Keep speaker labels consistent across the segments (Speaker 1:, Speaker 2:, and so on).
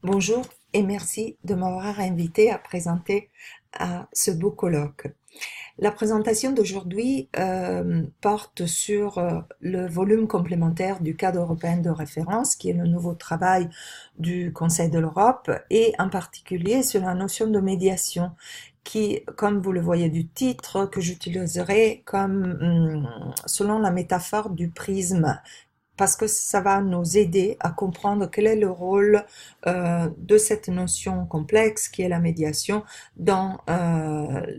Speaker 1: Bonjour et merci de m'avoir invité à présenter à ce beau colloque. La présentation d'aujourd'hui porte sur le volume complémentaire du cadre européen de référence, qui est le nouveau travail du Conseil de l'Europe, et en particulier sur la notion de médiation, qui, comme vous le voyez du titre, que j'utiliserai comme selon la métaphore du prisme, parce que ça va nous aider à comprendre quel est le rôle de cette notion complexe qui est la médiation dans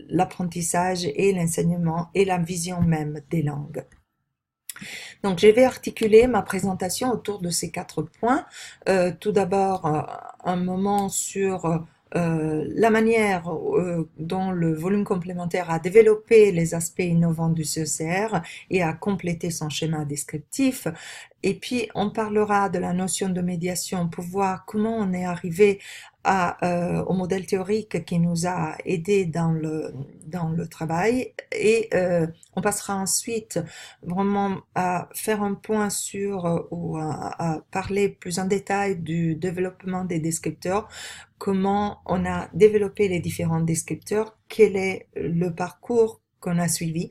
Speaker 1: l'apprentissage et l'enseignement et la vision même des langues. Donc, je vais articuler ma présentation autour de ces 4 points. Tout d'abord, un moment sur la manière dont le volume complémentaire a développé les aspects innovants du CECR et a complété son schéma descriptif. Et puis, on parlera de la notion de médiation pour voir comment on est arrivé au modèle théorique qui nous a aidés dans le travail. Et on passera ensuite vraiment à faire un point sur ou à parler plus en détail du développement des descripteurs, comment on a développé les différents descripteurs, quel est le parcours qu'on a suivi.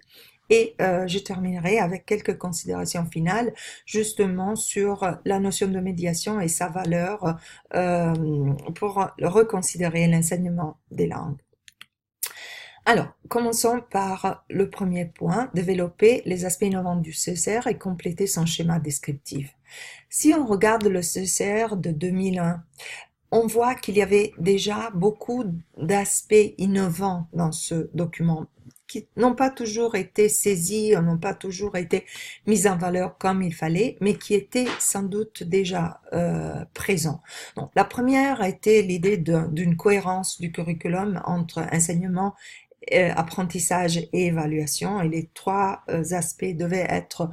Speaker 1: Et je terminerai avec quelques considérations finales justement sur la notion de médiation et sa valeur pour reconsidérer l'enseignement des langues. Alors, commençons par le premier point, développer les aspects innovants du CECR et compléter son schéma descriptif. Si on regarde le CECR de 2001, on voit qu'il y avait déjà beaucoup d'aspects innovants dans ce document qui n'ont pas toujours été saisis, n'ont pas toujours été mis en valeur comme il fallait, mais qui étaient sans doute déjà présents. Donc, la première a été l'idée d'une cohérence du curriculum entre enseignement, apprentissage et évaluation, et les trois aspects devaient être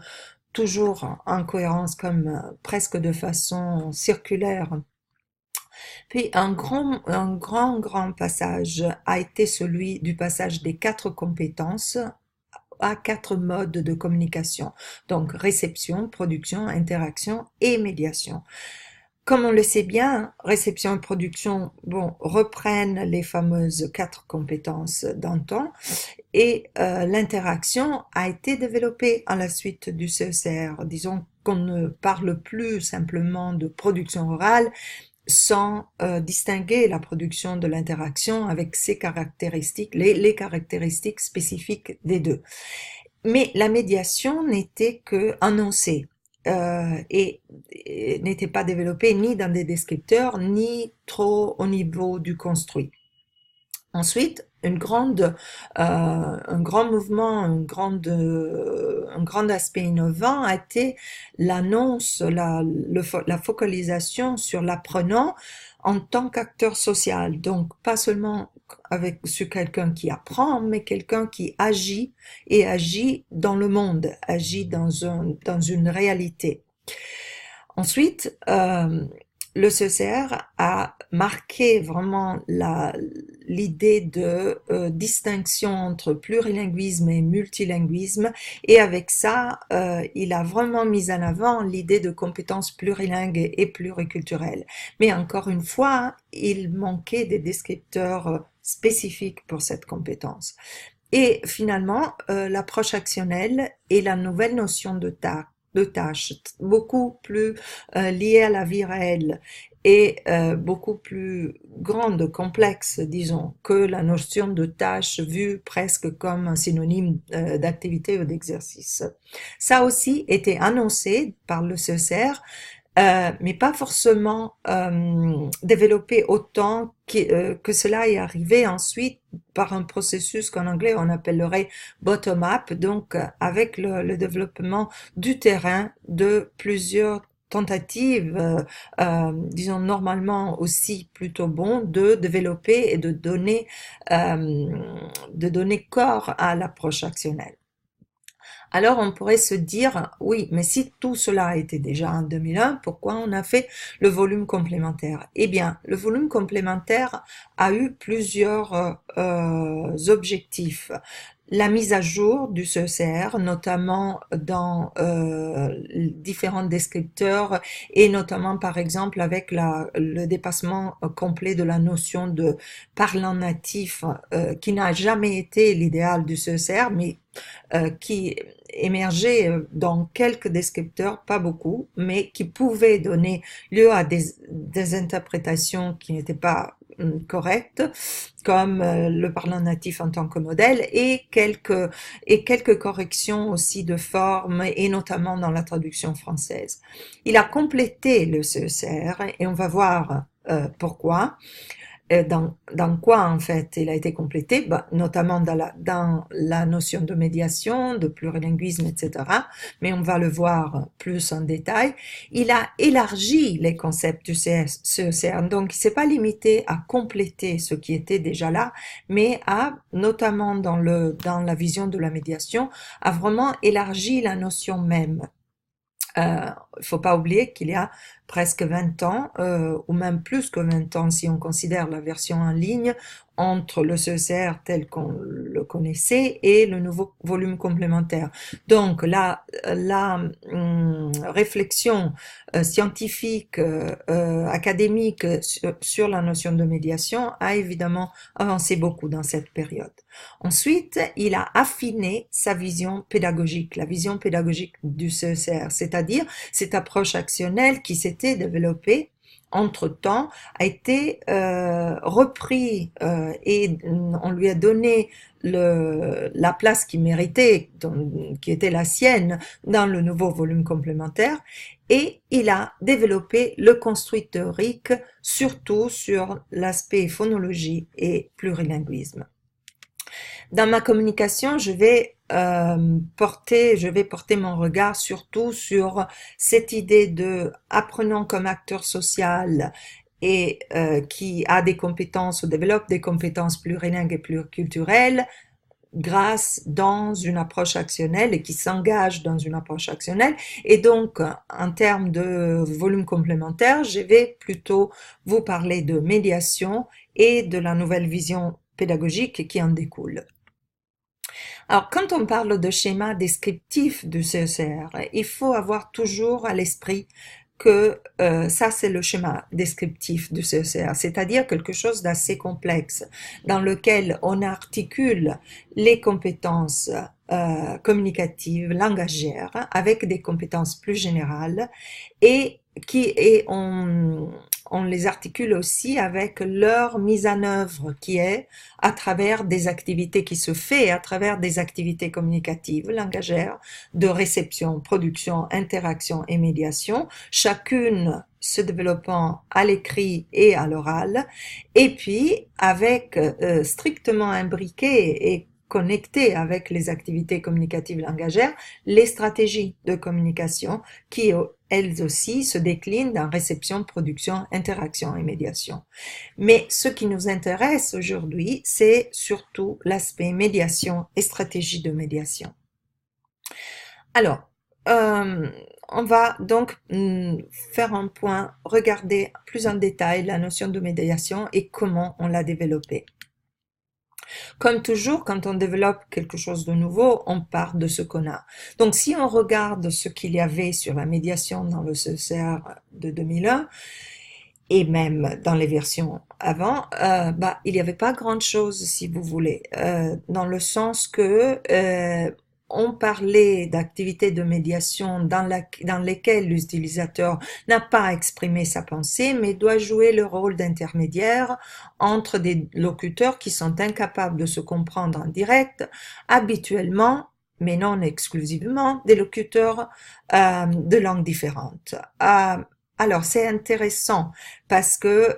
Speaker 1: toujours en cohérence comme presque de façon circulaire. Puis un grand passage a été celui du passage des 4 compétences à 4 modes de communication. Donc réception, production, interaction et médiation. Comme on le sait bien, réception et production, reprennent les fameuses 4 compétences d'antan, et l'interaction a été développée à la suite du CECR. Disons qu'on ne parle plus simplement de production orale, sans distinguer la production de l'interaction avec ses caractéristiques, les caractéristiques spécifiques des deux. Mais la médiation n'était que annoncée et n'était pas développée ni dans des descripteurs, ni trop au niveau du construit. Ensuite, un grand mouvement, un grand aspect innovant a été l'annonce, la focalisation sur l'apprenant en tant qu'acteur social. Donc, pas seulement sur quelqu'un qui apprend, mais quelqu'un qui agit et agit dans le monde, agit dans une réalité. Ensuite, le CECR a marqué vraiment l'idée de distinction entre plurilinguisme et multilinguisme, et avec ça, il a vraiment mis en avant l'idée de compétences plurilingues et pluriculturelles. Mais encore une fois, il manquait des descripteurs spécifiques pour cette compétence. Et finalement, l'approche actionnelle et la nouvelle notion de tâches, beaucoup plus liées à la vie réelle et beaucoup plus grande, complexe, disons, que la notion de tâche vue presque comme un synonyme d'activité ou d'exercice. Ça aussi était annoncé par le CECR, mais pas forcément développé autant que cela est arrivé ensuite par un processus qu'en anglais on appellerait bottom-up, donc avec le développement du terrain de plusieurs tentatives, disons normalement aussi plutôt bon, de développer et de donner corps à l'approche actionnelle. Alors on pourrait se dire, oui, mais si tout cela était déjà en 2001, pourquoi on a fait le volume complémentaire? Eh bien, le volume complémentaire a eu plusieurs objectifs. la mise à jour du CECR, notamment dans différents descripteurs et notamment par exemple avec le dépassement complet de la notion de parlant natif qui n'a jamais été l'idéal du CECR mais qui émergeait dans quelques descripteurs, pas beaucoup, mais qui pouvaient donner lieu à des interprétations qui n'étaient pas correctes, comme le parlant natif en tant que modèle, et quelques corrections aussi de forme, et notamment dans la traduction française. Il a complété le CECR, et on va voir pourquoi. Dans quoi en fait il a été complété, notamment dans la notion de médiation, de plurilinguisme, etc. Mais on va le voir plus en détail. Il a élargi les concepts du CECR, donc il s'est pas limité à compléter ce qui était déjà là, mais a, notamment dans la vision de la médiation, a vraiment élargi la notion même. Il faut pas oublier qu'il y a presque 20 ans, ou même plus que 20 ans si on considère la version en ligne, entre le CECR tel qu'on le connaissait et le nouveau volume complémentaire. Donc la réflexion scientifique, académique sur la notion de médiation a évidemment avancé beaucoup dans cette période. Ensuite, il a affiné sa vision pédagogique, la vision pédagogique du CECR, c'est-à-dire cette approche actionnelle qui s'était développée entre-temps, a été repris et on lui a donné la place qu'il méritait, qui était la sienne, dans le nouveau volume complémentaire, et il a développé le construit théorique, surtout sur l'aspect phonologie et plurilinguisme. Dans ma communication, je vais porter mon regard surtout sur cette idée de apprenant comme acteur social et qui a des compétences ou développe des compétences plurilingues et pluriculturelles grâce dans une approche actionnelle et qui s'engage dans une approche actionnelle. Et donc, en termes de volume complémentaire, je vais plutôt vous parler de médiation et de la nouvelle vision pédagogique qui en découle. Alors, quand on parle de schéma descriptif du CECR, il faut avoir toujours à l'esprit que ça, c'est le schéma descriptif du CECR, c'est-à-dire quelque chose d'assez complexe, dans lequel on articule les compétences communicatives, langagières, avec des compétences plus générales, et on les articule aussi avec leur mise en œuvre qui est à travers des activités qui se fait, à travers des activités communicatives, langagières, de réception, production, interaction et médiation, chacune se développant à l'écrit et à l'oral, et puis avec strictement imbriqué et connecté avec les activités communicatives langagières, les stratégies de communication qui elles aussi se déclinent dans réception, production, interaction et médiation. Mais ce qui nous intéresse aujourd'hui, c'est surtout l'aspect médiation et stratégie de médiation. Alors, on va donc faire un point, regarder plus en détail la notion de médiation et comment on l'a développée. Comme toujours, quand on développe quelque chose de nouveau, on part de ce qu'on a. Donc, si on regarde ce qu'il y avait sur la médiation dans le CECR de 2001, et même dans les versions avant, il n'y avait pas grand-chose, si vous voulez, dans le sens que on parlait d'activités de médiation dans lesquelles l'utilisateur n'a pas exprimé sa pensée, mais doit jouer le rôle d'intermédiaire entre des locuteurs qui sont incapables de se comprendre en direct, habituellement, mais non exclusivement, des locuteurs de langues différentes. Alors, c'est intéressant parce que,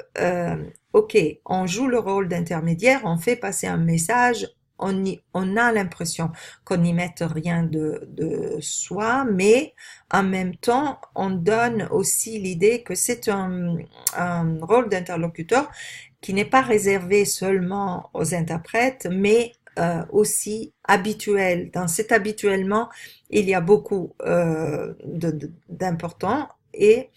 Speaker 1: ok, on joue le rôle d'intermédiaire, on fait passer un message, on a l'impression qu'on n'y mette rien de soi, mais en même temps, on donne aussi l'idée que c'est un rôle d'interlocuteur qui n'est pas réservé seulement aux interprètes, mais aussi habituel. Dans cet habituellement, il y a beaucoup d'important et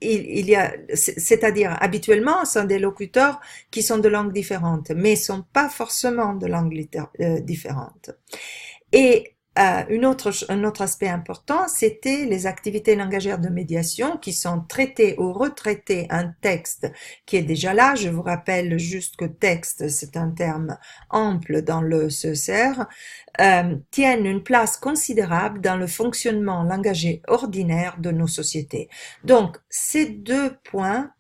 Speaker 1: il y a, c'est-à-dire habituellement, ce sont des locuteurs qui sont de langues différentes, mais sont pas forcément de langues différentes. Et un autre aspect important, c'était les activités langagières de médiation qui sont traitées ou retraitées un texte qui est déjà là. Je vous rappelle juste que texte, c'est un terme ample dans le CECR, tiennent une place considérable dans le fonctionnement langagier ordinaire de nos sociétés. Donc, ces deux points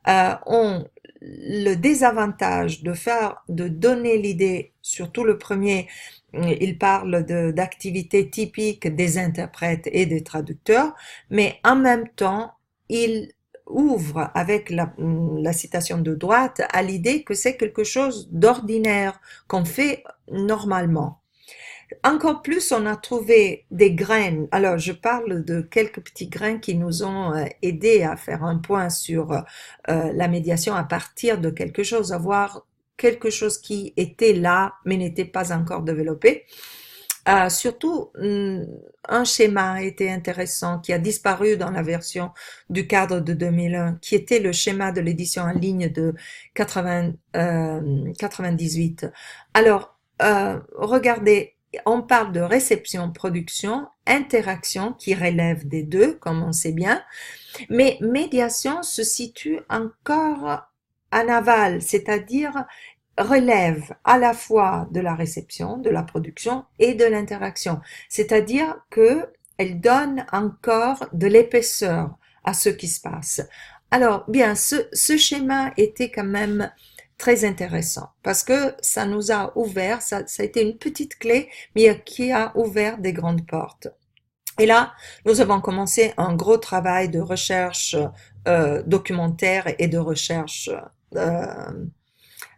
Speaker 1: ont le désavantage de donner l'idée, surtout le premier, il parle d'activités typiques des interprètes et des traducteurs, mais en même temps, il ouvre avec la citation de droite à l'idée que c'est quelque chose d'ordinaire qu'on fait normalement. Encore plus, on a trouvé des graines. Alors, je parle de quelques petits grains qui nous ont aidés à faire un point sur la médiation à partir de quelque chose, avoir quelque chose qui était là, mais n'était pas encore développé. Surtout, un schéma a été intéressant qui a disparu dans la version du cadre de 2001, qui était le schéma de l'édition en ligne de 98. Alors, regardez, on parle de réception, production, interaction qui relève des deux, comme on sait bien, mais médiation se situe encore en aval, c'est-à-dire relève à la fois de la réception, de la production et de l'interaction, c'est-à-dire que elle donne encore de l'épaisseur à ce qui se passe. Alors, bien, ce schéma était quand même très intéressant parce que ça nous a ouvert, ça a été une petite clé, mais qui a ouvert des grandes portes. Et là, nous avons commencé un gros travail de recherche documentaire et de recherche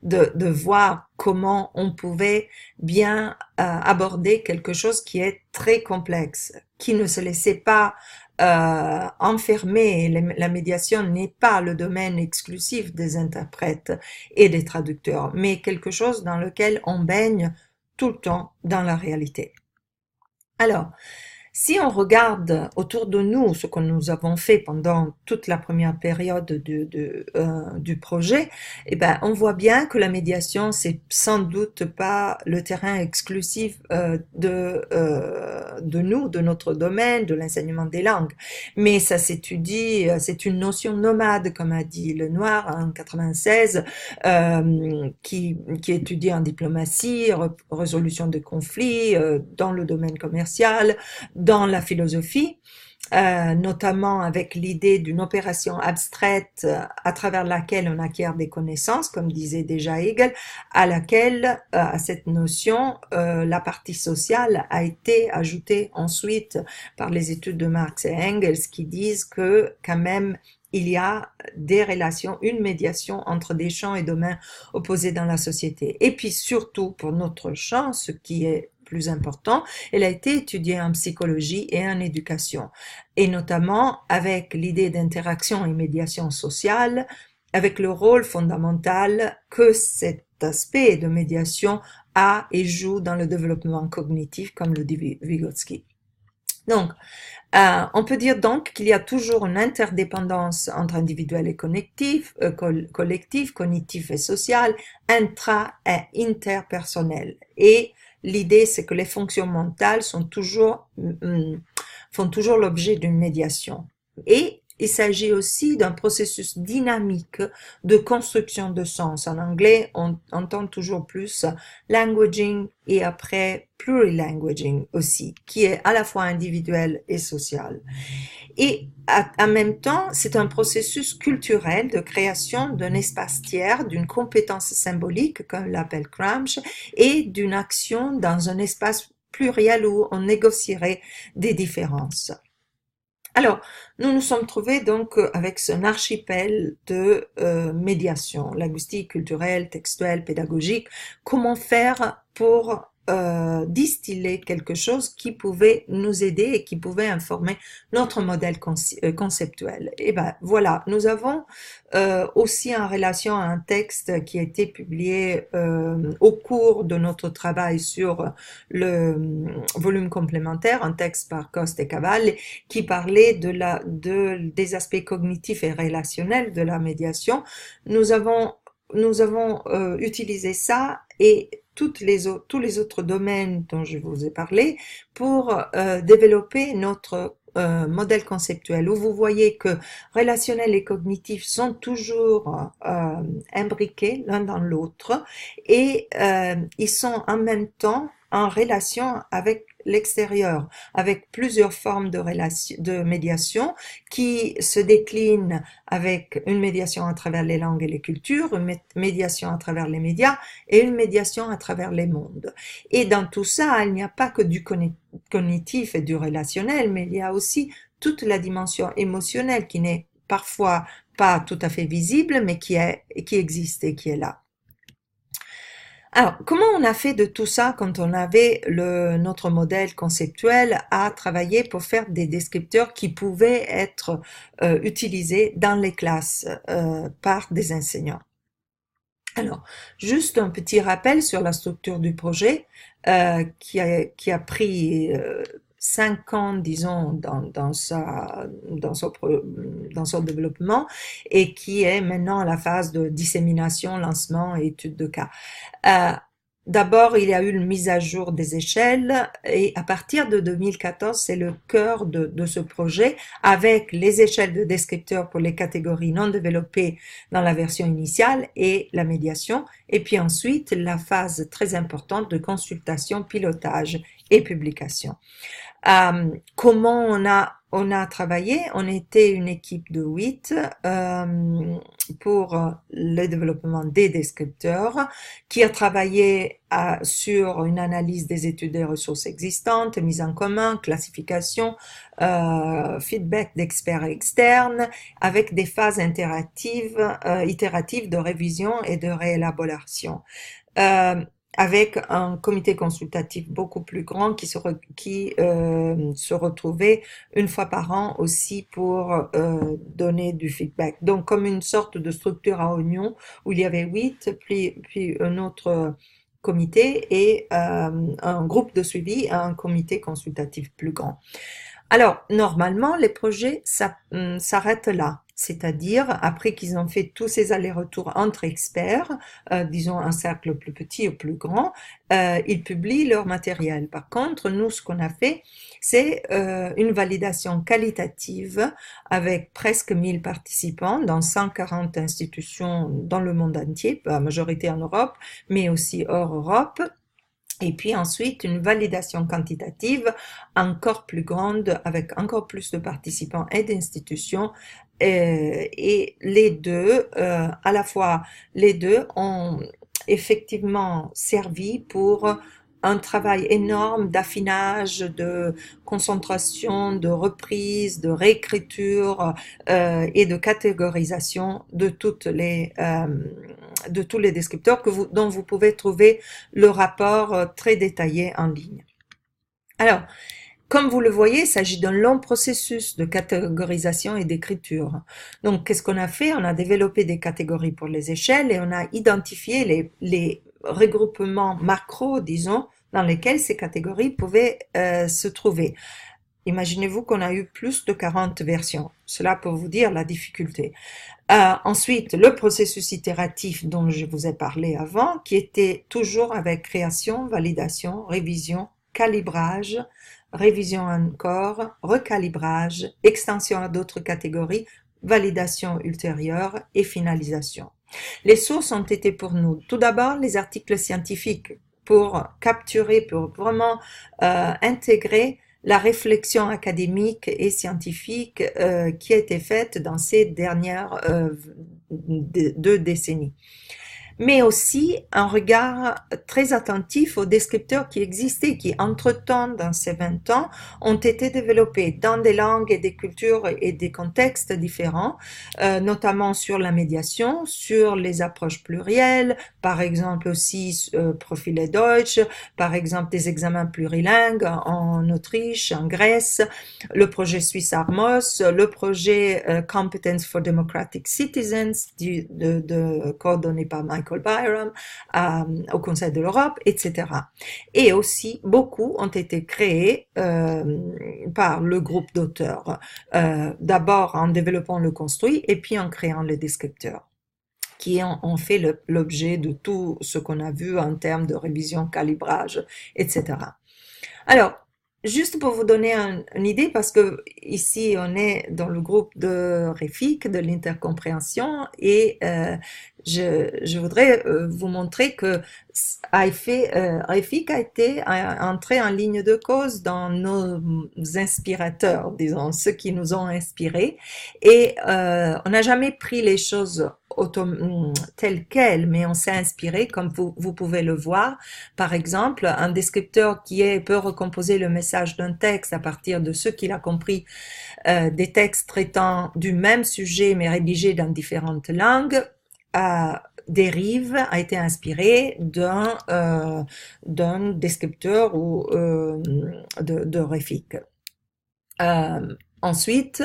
Speaker 1: de voir comment on pouvait bien aborder quelque chose qui est très complexe, qui ne se laissait pas enfermer. La médiation n'est pas le domaine exclusif des interprètes et des traducteurs, mais quelque chose dans lequel on baigne tout le temps dans la réalité. Alors, si on regarde autour de nous ce que nous avons fait pendant toute la première période du projet, eh ben, on voit bien que la médiation, c'est sans doute pas le terrain exclusif de nous, de notre domaine, de l'enseignement des langues. Mais ça s'étudie, c'est une notion nomade, comme a dit Lenoir en 96, qui étudie en diplomatie, résolution de conflits, dans le domaine commercial, dans la philosophie, notamment avec l'idée d'une opération abstraite à travers laquelle on acquiert des connaissances, comme disait déjà Hegel, à laquelle, à cette notion, la partie sociale a été ajoutée ensuite par les études de Marx et Engels qui disent que quand même il y a des relations, une médiation entre des champs et domaines opposés dans la société. Et puis surtout pour notre champ, ce qui est plus important, elle a été étudiée en psychologie et en éducation, et notamment avec l'idée d'interaction et médiation sociale, avec le rôle fondamental que cet aspect de médiation a et joue dans le développement cognitif, comme le dit Vygotsky. Donc, on peut dire donc qu'il y a toujours une interdépendance entre individuel et collectif, cognitif et social, intra- et interpersonnel. Et l'idée, c'est que les fonctions mentales font toujours l'objet d'une médiation. Et il s'agit aussi d'un processus dynamique de construction de sens. En anglais, on entend toujours plus languaging et après plurilanguaging aussi, qui est à la fois individuel et social. Et en même temps, c'est un processus culturel de création d'un espace tiers, d'une compétence symbolique, comme l'appelle Gramsci, et d'une action dans un espace pluriel où on négocierait des différences. Alors, nous nous sommes trouvés donc avec un archipel de médiation, linguistique, culturelle, textuelle, pédagogique. Comment faire pour distiller quelque chose qui pouvait nous aider et qui pouvait informer notre modèle conceptuel. Et ben voilà, nous avons aussi en relation à un texte qui a été publié au cours de notre travail sur le volume complémentaire, un texte par Coste et Cavall, qui parlait des aspects cognitifs et relationnels de la médiation. Nous avons utilisé ça et tous les autres domaines dont je vous ai parlé pour développer notre modèle conceptuel, où vous voyez que relationnel et cognitif sont toujours imbriqués l'un dans l'autre et ils sont en même temps en relation avec l'extérieur, avec plusieurs formes de médiation qui se déclinent avec une médiation à travers les langues et les cultures, une médiation à travers les médias et une médiation à travers les mondes. Et dans tout ça, il n'y a pas que du cognitif et du relationnel, mais il y a aussi toute la dimension émotionnelle qui n'est parfois pas tout à fait visible, mais qui existe et qui est là. Alors, comment on a fait de tout ça quand on avait notre modèle conceptuel à travailler pour faire des descripteurs qui pouvaient être utilisés dans les classes par des enseignants? Alors, juste un petit rappel sur la structure du projet qui a pris 5 ans, disons, dans son développement et qui est maintenant à la phase de dissémination, lancement et étude de cas. D'abord, il y a eu une mise à jour des échelles et à partir de 2014, c'est le cœur de ce projet avec les échelles de descripteurs pour les catégories non développées dans la version initiale et la médiation. Et puis ensuite, la phase très importante de consultation, pilotage et publication. Comment on a travaillé? On était une équipe de 8 pour le développement des descripteurs qui a travaillé sur une analyse des études des ressources existantes, mise en commun, classification, feedback d'experts externes avec des phases itératives de révision et de réélaboration. Avec un comité consultatif beaucoup plus grand qui se retrouvait une fois par an aussi pour donner du feedback. Donc comme une sorte de structure à oignon où il y avait 8, puis un autre comité et un groupe de suivi, un comité consultatif plus grand. Alors, normalement, les projets s'arrêtent là. C'est-à-dire, après qu'ils ont fait tous ces allers-retours entre experts, disons un cercle plus petit ou plus grand, ils publient leur matériel. Par contre, nous, ce qu'on a fait, c'est une validation qualitative avec presque 1000 participants dans 140 institutions dans le monde entier, la majorité en Europe, mais aussi hors Europe. Et puis ensuite, une validation quantitative encore plus grande avec encore plus de participants et d'institutions. Et les deux, à la fois, les deux ont effectivement servi pour un travail énorme d'affinage, de concentration, de reprise, de réécriture et de catégorisation de tous les descripteurs dont vous pouvez trouver le rapport très détaillé en ligne. Alors, comme vous le voyez, il s'agit d'un long processus de catégorisation et d'écriture. Donc, qu'est-ce qu'on a fait? On a développé des catégories pour les échelles et on a identifié les regroupements macro, disons, dans lesquels ces catégories pouvaient se trouver. Imaginez-vous qu'on a eu plus de 40 versions. Cela pour vous dire la difficulté. Ensuite, le processus itératif dont je vous ai parlé avant, qui était toujours avec création, validation, révision, calibrage, révision encore, recalibrage, extension à d'autres catégories, validation ultérieure et finalisation. Les sources ont été pour nous, tout d'abord, les articles scientifiques pour capturer, pour vraiment intégrer la réflexion académique et scientifique qui a été faite dans ces dernières 2 décennies. mais aussi un regard très attentif aux descripteurs qui existaient, qui entre-temps, dans ces 20 ans, ont été développés dans des langues et des cultures et des contextes différents, notamment sur la médiation, sur les approches plurielles, par exemple aussi Profil Deutsch, par exemple des examens plurilingues en Autriche, en Grèce, le projet suisse Armos, le projet Competence for Democratic Citizens, coordonné par Michael Byram au Conseil de l'Europe, etc. Et aussi, beaucoup ont été créés par le groupe d'auteurs, d'abord en développant le construit et puis en créant les descripteurs qui ont fait l'objet de tout ce qu'on a vu en termes de révision, calibrage, etc. Alors, juste pour vous donner une idée, parce que ici on est dans le groupe de REFIC, de l'intercompréhension, et je voudrais vous montrer que REFIC a été entré en ligne de cause dans nos inspirateurs, disons, ceux qui nous ont inspirés, et on n'a jamais pris les choses telles quelles, mais on s'est inspiré, comme vous pouvez le voir. Par exemple, un descripteur peut recomposer le message d'un texte à partir de ce qu'il a compris des textes traitant du même sujet mais rédigés dans différentes langues, a été inspiré d'un descripteur ou de REFIC. Ensuite,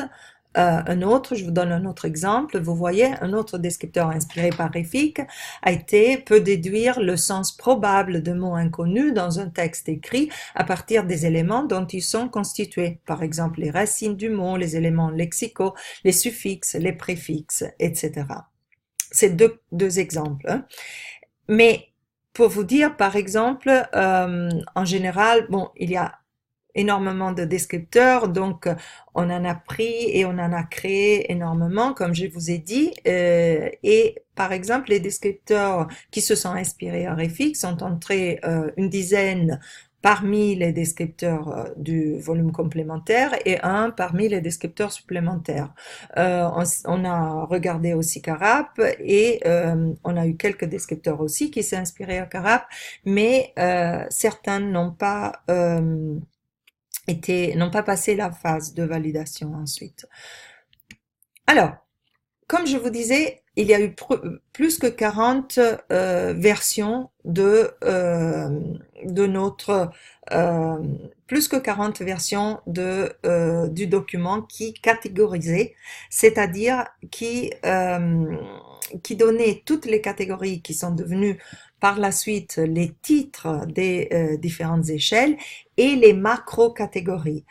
Speaker 1: je vous donne un autre exemple. Vous voyez, un autre descripteur inspiré par REFIC peut déduire le sens probable de mots inconnus dans un texte écrit à partir des éléments dont ils sont constitués. Par exemple, les racines du mot, les éléments lexicaux, les suffixes, les préfixes, etc. C'est deux exemples. Hein. Mais pour vous dire, par exemple, en général, il y a énormément de descripteurs, donc on en a pris et on en a créé énormément, comme je vous ai dit, et par exemple les descripteurs qui se sont inspirés à REFIC sont entrés une dizaine parmi les descripteurs du volume complémentaire et un parmi les descripteurs supplémentaires. On a regardé aussi Carap et on a eu quelques descripteurs aussi qui s'est inspirés à Carap, mais certains n'ont pas passé la phase de validation ensuite. Alors, comme je vous disais, il y a eu plus que 40 versions plus que 40 versions du document qui catégorisaient, c'est-à-dire qui donnaient toutes les catégories qui sont devenues par la suite les titres des différentes échelles et les macro-catégories.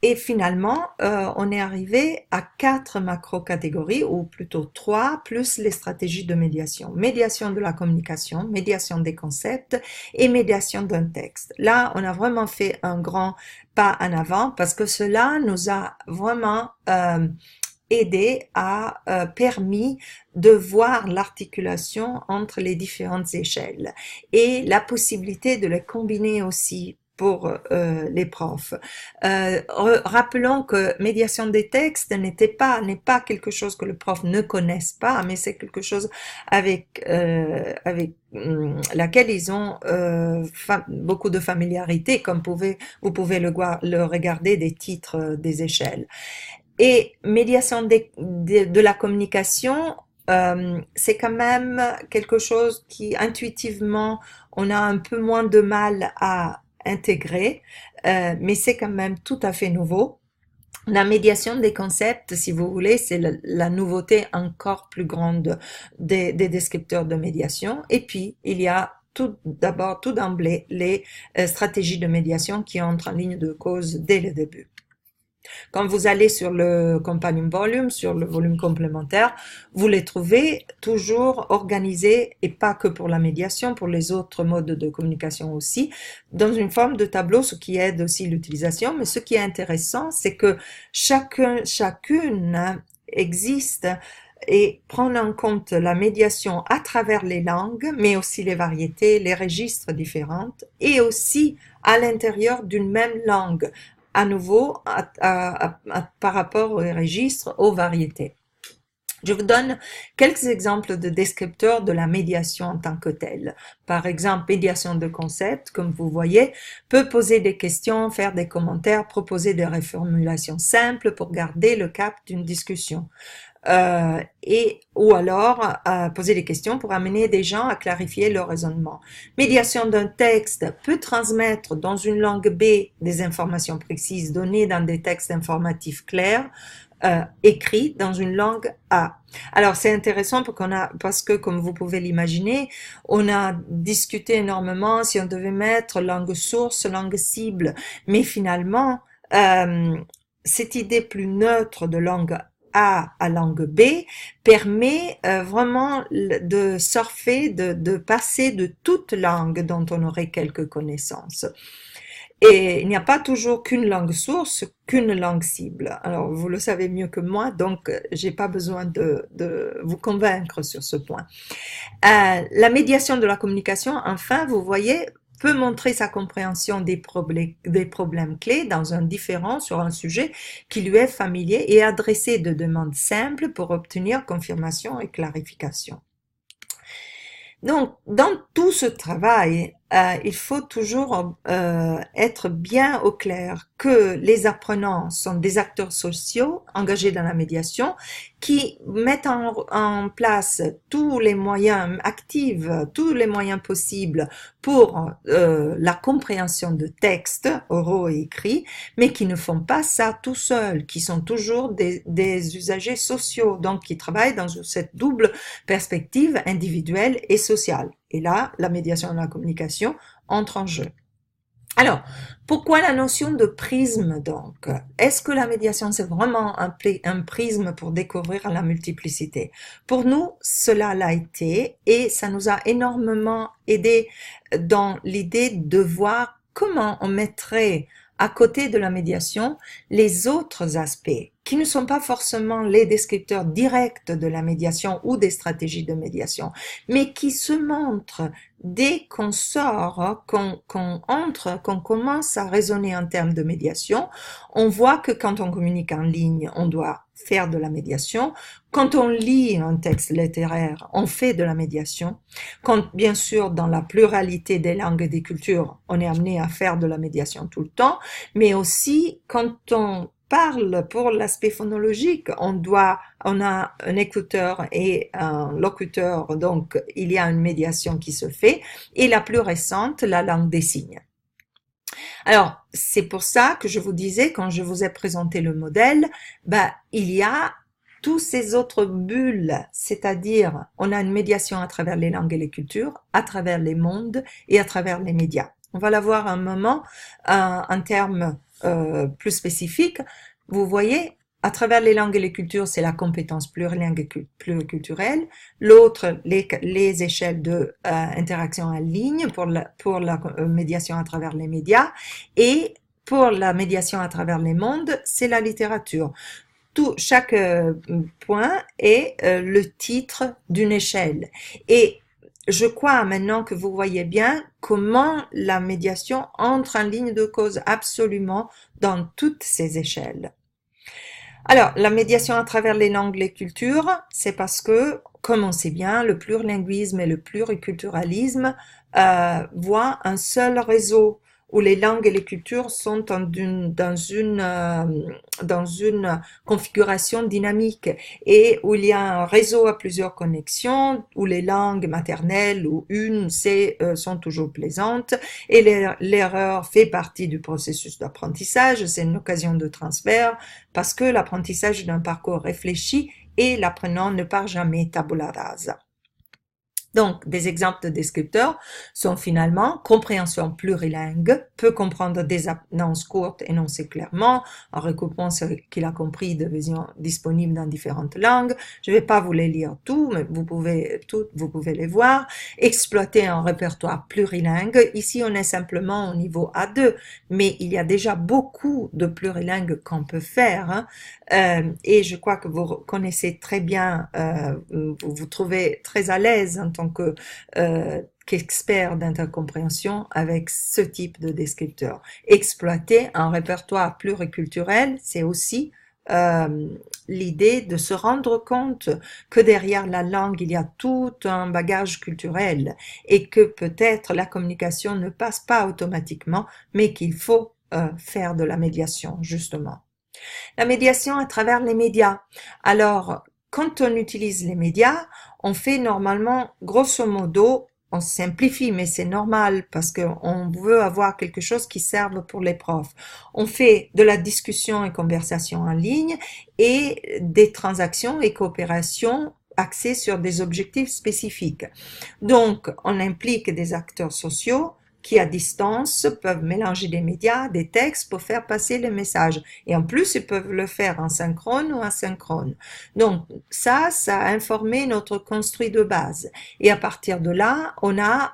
Speaker 1: Et finalement, on est arrivé à 4 macro-catégories, ou plutôt 3, plus les stratégies de médiation. Médiation de la communication, médiation des concepts et médiation d'un texte. Là, on a vraiment fait un grand pas en avant parce que cela nous a vraiment permis de voir l'articulation entre les différentes échelles et la possibilité de les combiner aussi pour les profs. Rappelons que médiation des textes n'est pas quelque chose que le prof ne connaisse pas, mais c'est quelque chose avec laquelle ils ont beaucoup de familiarité, comme vous pouvez le regarder des titres des échelles. Et médiation de la communication, c'est quand même quelque chose qui intuitivement on a un peu moins de mal à intégrer, mais c'est quand même tout à fait nouveau. La médiation des concepts, si vous voulez, c'est la nouveauté encore plus grande des descripteurs de médiation. Et puis, il y a tout d'emblée, les stratégies de médiation qui entrent en ligne de cause dès le début. Quand vous allez sur le Companion Volume, sur le volume complémentaire, vous les trouvez toujours organisés, et pas que pour la médiation, pour les autres modes de communication aussi, dans une forme de tableau, ce qui aide aussi l'utilisation. Mais ce qui est intéressant, c'est que chacune existe et prendre en compte la médiation à travers les langues, mais aussi les variétés, les registres différents, et aussi à l'intérieur d'une même langue, à nouveau par rapport aux registres, aux variétés. Je vous donne quelques exemples de descripteurs de la médiation en tant que telle. Par exemple, médiation de concept, comme vous voyez, peut poser des questions, faire des commentaires, proposer des reformulations simples pour garder le cap d'une discussion. Ou alors poser des questions pour amener des gens à clarifier leur raisonnement. Médiation d'un texte peut transmettre dans une langue B des informations précises données dans des textes informatifs clairs, écrits dans une langue A. Alors c'est intéressant parce que comme vous pouvez l'imaginer, on a discuté énormément si on devait mettre langue source, langue cible, mais finalement cette idée plus neutre de langue A à langue B permet vraiment de surfer, de passer de toute langue dont on aurait quelques connaissances. Et il n'y a pas toujours qu'une langue source, qu'une langue cible. Alors, vous le savez mieux que moi, donc j'ai pas besoin de vous convaincre sur ce point. La médiation de la communication, enfin, vous voyez, peut montrer sa compréhension des problèmes clés dans un différend sur un sujet qui lui est familier et adresser de demandes simples pour obtenir confirmation et clarification. Donc, dans tout ce travail, il faut toujours être bien au clair que les apprenants sont des acteurs sociaux engagés dans la médiation qui mettent en place tous les moyens actifs, tous les moyens possibles pour la compréhension de textes oraux et écrits, mais qui ne font pas ça tout seuls, qui sont toujours des usagers sociaux, donc qui travaillent dans cette double perspective individuelle et sociale. Et là, la médiation et la communication entrent en jeu. Alors, pourquoi la notion de prisme donc? Est-ce que la médiation c'est vraiment un prisme pour découvrir la multiplicité? Pour nous, cela l'a été et ça nous a énormément aidé dans l'idée de voir comment on mettrait à côté de la médiation les autres aspects qui ne sont pas forcément les descripteurs directs de la médiation ou des stratégies de médiation, mais qui se montrent dès qu'on sort, qu'on entre, qu'on commence à raisonner en termes de médiation. On voit que quand on communique en ligne, on doit faire de la médiation. Quand on lit un texte littéraire, on fait de la médiation. Quand, bien sûr, dans la pluralité des langues et des cultures, on est amené à faire de la médiation tout le temps, mais aussi quand on parle pour l'aspect phonologique, on a un écouteur et un locuteur, donc il y a une médiation qui se fait, et la plus récente, la langue des signes. Alors, c'est pour ça que je vous disais, quand je vous ai présenté le modèle, il y a tous ces autres bulles, c'est-à-dire on a une médiation à travers les langues et les cultures, à travers les mondes et à travers les médias. On va la voir un moment en termes plus spécifiques. Vous voyez, à travers les langues et les cultures, c'est la compétence plurilingue et pluriculturelle. L'autre, les échelles de interaction en ligne pour la médiation à travers les médias. Et pour la médiation à travers les mondes, c'est la littérature. Chaque point est le titre d'une échelle. Et je crois maintenant que vous voyez bien comment la médiation entre en ligne de cause absolument dans toutes ces échelles. Alors, la médiation à travers les langues et les cultures, c'est parce que, comme on sait bien, le plurilinguisme et le pluriculturalisme voient un seul réseau où les langues et les cultures sont dans une configuration dynamique et où il y a un réseau à plusieurs connexions, où les langues maternelles ou sont toujours plaisantes et l'erreur fait partie du processus d'apprentissage, c'est une occasion de transfert parce que l'apprentissage est un parcours réfléchi et l'apprenant ne part jamais tabula rasa. Donc, des exemples de descripteurs sont finalement compréhension plurilingue, peut comprendre des annonces courtes énoncées clairement, en recoupant ce qu'il a compris de vision disponible dans différentes langues. Je ne vais pas vous les lire tous, mais vous pouvez les voir. Exploiter un répertoire plurilingue. Ici, on est simplement au niveau A2, mais il y a déjà beaucoup de plurilingues qu'on peut faire. Et je crois que vous connaissez très bien, vous vous trouvez très à l'aise en tant qu'expert d'intercompréhension avec ce type de descripteur. Exploiter un répertoire pluriculturel, c'est aussi euh, l'idée de se rendre compte que derrière la langue, il y a tout un bagage culturel et que peut-être la communication ne passe pas automatiquement, mais qu'il faut faire de la médiation, justement. La médiation à travers les médias. Alors, quand on utilise les médias, on fait normalement, grosso modo, on simplifie, mais c'est normal parce qu'on veut avoir quelque chose qui serve pour les profs. On fait de la discussion et conversation en ligne et des transactions et coopérations axées sur des objectifs spécifiques. Donc, on implique des acteurs sociaux qui, à distance, peuvent mélanger des médias, des textes pour faire passer le message. Et en plus, ils peuvent le faire en synchrone ou asynchrone. Donc, ça a informé notre construit de base. Et à partir de là, on a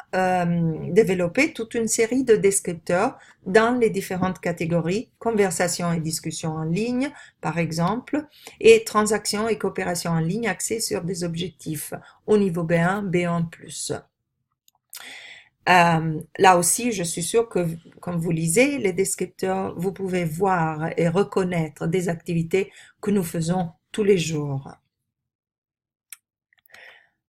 Speaker 1: développé toute une série de descripteurs dans les différentes catégories, conversation et discussion en ligne, par exemple, et transactions et coopération en ligne axées sur des objectifs au niveau B1, B1+. Là aussi, je suis sûre que, comme vous lisez les descripteurs, vous pouvez voir et reconnaître des activités que nous faisons tous les jours.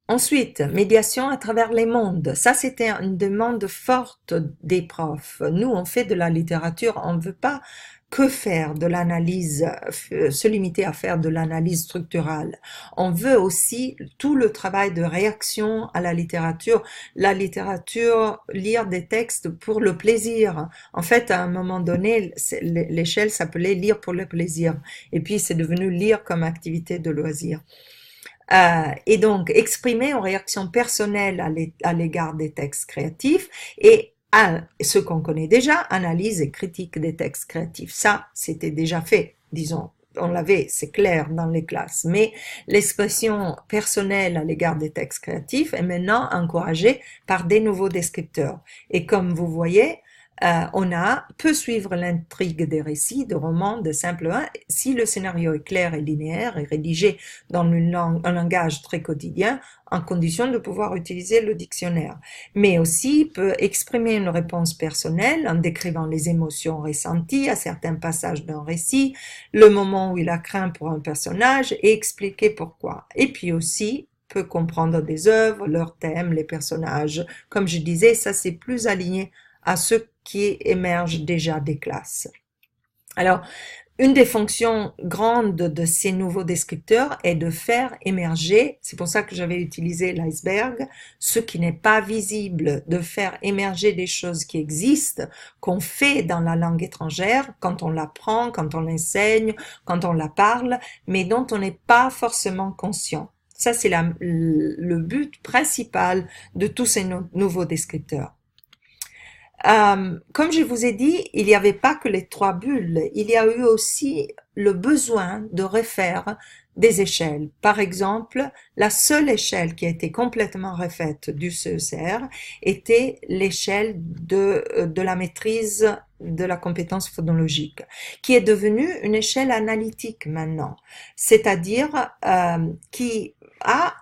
Speaker 1: Ensuite, médiation à travers les mondes. Ça, c'était une demande forte des profs. Nous, on fait de la littérature, on ne veut pas que faire de l'analyse, se limiter à faire de l'analyse structurale. On veut aussi tout le travail de réaction à la littérature, lire des textes pour le plaisir. En fait, à un moment donné, l'échelle s'appelait lire pour le plaisir. Et puis, c'est devenu lire comme activité de loisir. Et donc, exprimer en réaction personnelle à l'égard des textes créatifs et ce qu'on connaît déjà, analyse et critique des textes créatifs. Ça, c'était déjà fait, disons. On l'avait, c'est clair, dans les classes. Mais l'expression personnelle à l'égard des textes créatifs est maintenant encouragée par des nouveaux descripteurs. Et comme vous voyez, on peut suivre l'intrigue des récits, de romans, de simple 1, si le scénario est clair et linéaire et rédigé dans un langage très quotidien, en condition de pouvoir utiliser le dictionnaire. Mais aussi peut exprimer une réponse personnelle en décrivant les émotions ressenties à certains passages d'un récit, le moment où il a craint pour un personnage et expliquer pourquoi. Et puis aussi, peut comprendre des œuvres, leurs thèmes, les personnages. Comme je disais, ça c'est plus aligné à ce qui émerge déjà des classes. Alors, une des fonctions grandes de ces nouveaux descripteurs est de faire émerger, c'est pour ça que j'avais utilisé l'iceberg, ce qui n'est pas visible, de faire émerger des choses qui existent, qu'on fait dans la langue étrangère, quand on l'apprend, quand on l'enseigne, quand on la parle, mais dont on n'est pas forcément conscient. Ça, c'est le but principal de tous ces nouveaux descripteurs. Comme je vous ai dit, il n'y avait pas que les 3 bulles, il y a eu aussi le besoin de refaire des échelles. Par exemple, la seule échelle qui a été complètement refaite du CECR était l'échelle de la maîtrise de la compétence phonologique, qui est devenue une échelle analytique maintenant, c'est-à-dire qui a,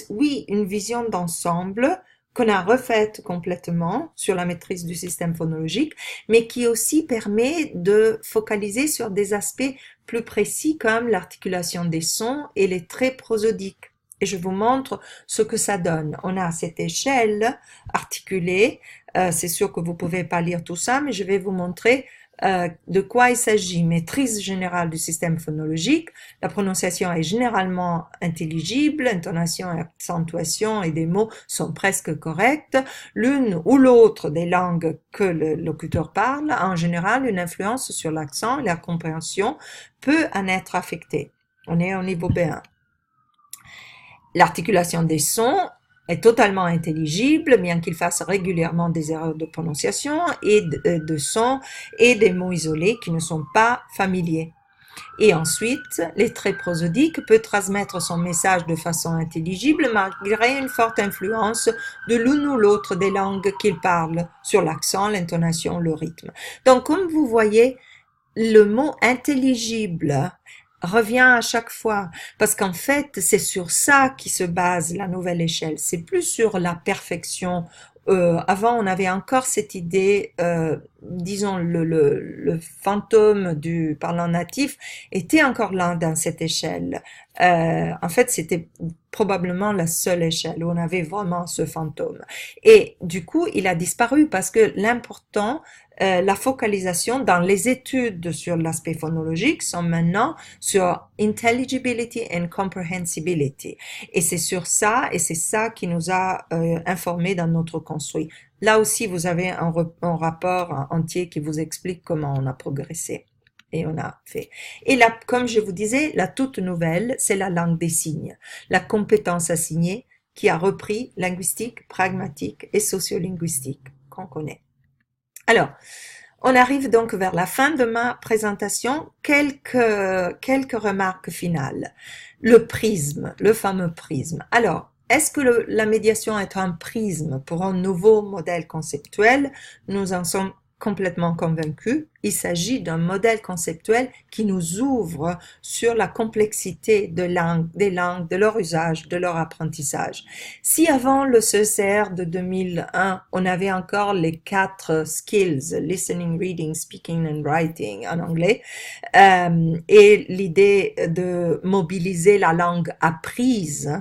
Speaker 1: oui, une vision d'ensemble, qu'on a refaite complètement sur la maîtrise du système phonologique, mais qui aussi permet de focaliser sur des aspects plus précis comme l'articulation des sons et les traits prosodiques. Et je vous montre ce que ça donne. On a cette échelle articulée. C'est sûr que vous pouvez pas lire tout ça, mais je vais vous montrer de quoi il s'agit. Maîtrise générale du système phonologique. La prononciation est généralement intelligible, intonation et accentuation et des mots sont presque corrects. L'une ou l'autre des langues que le locuteur parle a en général une influence sur l'accent et la compréhension peut en être affectée. On est au niveau B1. L'articulation des sons est totalement intelligible, bien qu'il fasse régulièrement des erreurs de prononciation et de son et des mots isolés qui ne sont pas familiers. Et ensuite, les traits prosodiques peut transmettre son message de façon intelligible malgré une forte influence de l'une ou l'autre des langues qu'il parle sur l'accent, l'intonation, le rythme. Donc, comme vous voyez, le mot intelligible revient à chaque fois, parce qu'en fait, c'est sur ça qui se base la nouvelle échelle. C'est plus sur la perfection. Avant, on avait encore cette idée disons, le fantôme du parlant natif était encore là dans cette échelle. En fait, c'était probablement la seule échelle où on avait vraiment ce fantôme. Et du coup, il a disparu parce que l'important, la focalisation dans les études sur l'aspect phonologique sont maintenant sur intelligibility and comprehensibility. Et c'est sur ça, et c'est ça qui nous a informés dans notre construit. Là aussi, vous avez un rapport entier qui vous explique comment on a progressé. Et on a fait. Et là, comme je vous disais, la toute nouvelle, c'est la langue des signes, la compétence assignée qui a repris linguistique, pragmatique et sociolinguistique qu'on connaît. Alors, on arrive donc vers la fin de ma présentation. Quelques remarques finales. Le prisme, le fameux prisme. Alors, est-ce que la médiation est un prisme pour un nouveau modèle conceptuel? Nous en sommes complètement convaincus. Il s'agit d'un modèle conceptuel qui nous ouvre sur la complexité des langues, de leur usage, de leur apprentissage. Si avant le CECR de 2001, on avait encore les 4 skills, listening, reading, speaking and writing en anglais, et l'idée de mobiliser la langue apprise,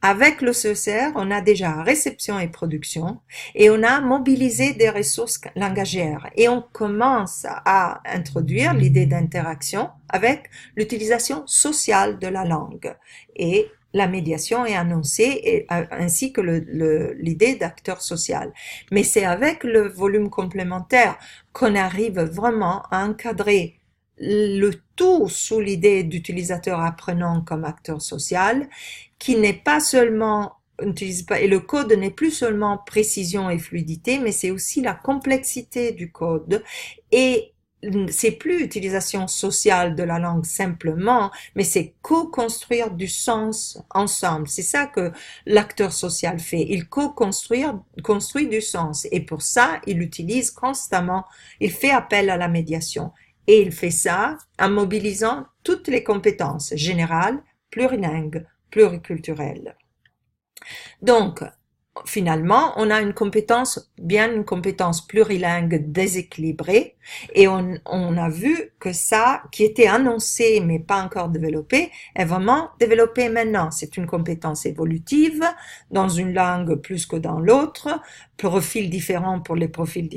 Speaker 1: avec le CECR, on a déjà réception et production et on a mobilisé des ressources langagères et on commence à introduire l'idée d'interaction avec l'utilisation sociale de la langue et la médiation est annoncée ainsi que l'idée d'acteur social. Mais c'est avec le volume complémentaire qu'on arrive vraiment à encadrer le tout sous l'idée d'utilisateur apprenant comme acteur social, qui n'est pas seulement et le code n'est plus seulement précision et fluidité, mais c'est aussi la complexité du code et c'est plus utilisation sociale de la langue simplement, mais c'est co-construire du sens ensemble. C'est ça que l'acteur social fait. Il construit du sens et pour ça, il utilise constamment, il fait appel à la médiation. Et il fait ça en mobilisant toutes les compétences générales, plurilingues, pluriculturelles. Donc, finalement, on a une compétence plurilingue déséquilibrée et on a vu que ça, qui était annoncé mais pas encore développé, est vraiment développé maintenant. C'est une compétence évolutive dans une langue plus que dans l'autre, profil différent pour les profils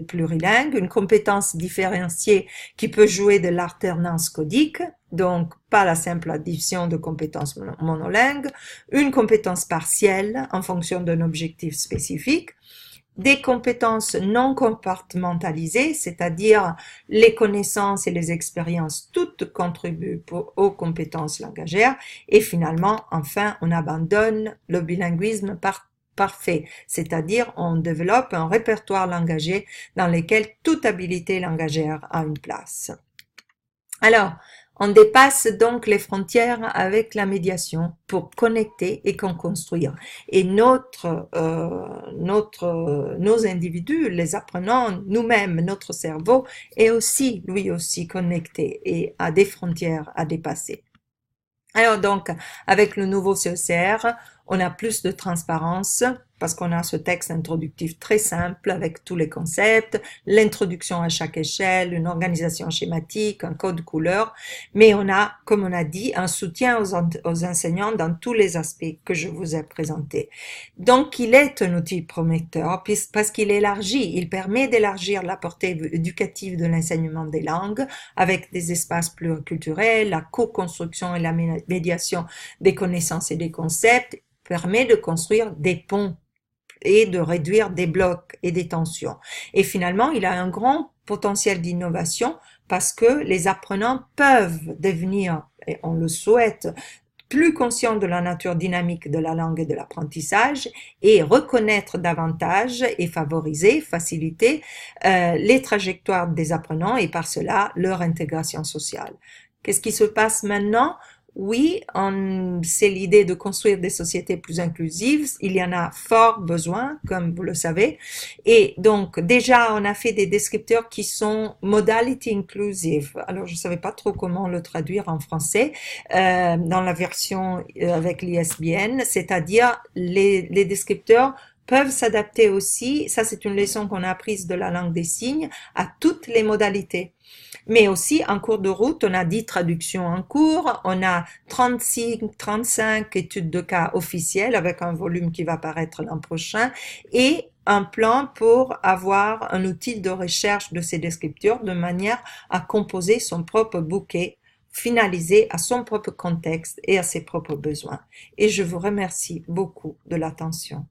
Speaker 1: plurilingues, une compétence différenciée qui peut jouer de l'alternance codique, donc pas la simple addition de compétences monolingues, une compétence partielle en fonction d'un objectif spécifique, des compétences non compartimentalisées, c'est-à-dire les connaissances et les expériences, toutes contribuent aux compétences langagères, et finalement, enfin, on abandonne le bilinguisme parfait, c'est-à-dire on développe un répertoire langagier dans lequel toute habilité langagère a une place. Alors, on dépasse donc les frontières avec la médiation pour connecter et construire. Et nos individus, les apprenants, nous-mêmes, notre cerveau est aussi, lui aussi, connecté et a des frontières à dépasser. Alors donc, avec le nouveau CECR, on a plus de transparence parce qu'on a ce texte introductif très simple avec tous les concepts, l'introduction à chaque échelle, une organisation schématique, un code couleur, mais on a, comme on a dit, un soutien aux enseignants dans tous les aspects que je vous ai présentés. Donc, il est un outil prometteur parce qu'il élargit, il permet d'élargir la portée éducative de l'enseignement des langues avec des espaces pluriculturels, la co-construction et la médiation des connaissances et des concepts, permet de construire des ponts et de réduire des blocs et des tensions. Et finalement, il a un grand potentiel d'innovation parce que les apprenants peuvent devenir, et on le souhaite, plus conscients de la nature dynamique de la langue et de l'apprentissage et reconnaître davantage et favoriser, faciliter les trajectoires des apprenants et par cela leur intégration sociale. Qu'est-ce qui se passe maintenant? Oui, c'est l'idée de construire des sociétés plus inclusives. Il y en a fort besoin, comme vous le savez. Et donc, déjà, on a fait des descripteurs qui sont modality inclusive. Alors, je ne savais pas trop comment le traduire en français dans la version avec l'ISBN, c'est-à-dire les descripteurs peuvent s'adapter aussi, ça c'est une leçon qu'on a apprise de la langue des signes, à toutes les modalités. Mais aussi, en cours de route, on a 10 traductions en cours, on a 36, 35 études de cas officielles avec un volume qui va paraître l'an prochain et un plan pour avoir un outil de recherche de ces descripteurs de manière à composer son propre bouquet finalisé à son propre contexte et à ses propres besoins. Et je vous remercie beaucoup de l'attention.